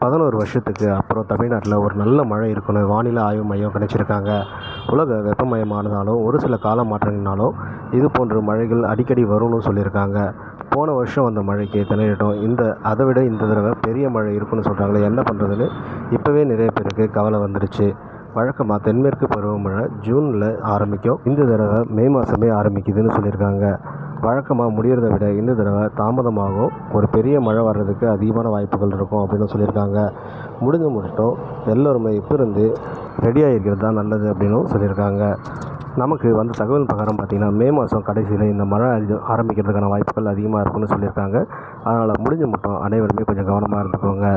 11 வருஷத்துக்கு அப்புறம் தமிழ்நாட்டில் ஒரு நல்ல மழை இருக்குன்னு வானிலை ஆய்வு மையம் கணிச்சிருக்காங்க. உலக வெப்பமயமானதாலும் ஒரு சில கால மாற்றங்கள்னாலும் இது போன்ற மழைகள் அடிக்கடி வரும்னு சொல்லியிருக்காங்க. போன வருஷம் வந்த மழைக்கு திணறிட்டோம். அதை விட இந்த தடவை பெரிய மழை இருக்குன்னு சொல்கிறாங்களே, என்ன பண்ணுறதுன்னு இப்போவே நிறைய பேருக்கு கவலை வந்துடுச்சு. வழக்கமாக தென்மேற்கு பருவமழை ஜூனில் ஆரம்பிக்கும். இந்த தடவை மே மாதமே ஆரம்பிக்குதுன்னு சொல்லியிருக்காங்க. வழக்கமாக முடிகிறத விட இந்த தடவை தாமதமாகும். ஒரு பெரிய மழை வர்றதுக்கு அதிகமான வாய்ப்புகள் இருக்கும் அப்படின்னு சொல்லியிருக்காங்க. முடிஞ்சிட்டோம், எல்லோருமே இப்போ இருந்து ரெடியாக இருக்கிறது தான் நல்லது அப்படின்னும் சொல்லியிருக்காங்க. நமக்கு வந்த தகவல் பிரகாரம் பார்த்திங்கன்னா மே மாதம் கடைசியில் இந்த மழை ஆரம்பிக்கிறதுக்கான வாய்ப்புகள் அதிகமாக இருக்குன்னு சொல்லியிருக்காங்க. அதனால் முடிஞ்ச மட்டும் அனைவருமே கொஞ்சம் கவனமாக இருந்துக்கோங்க.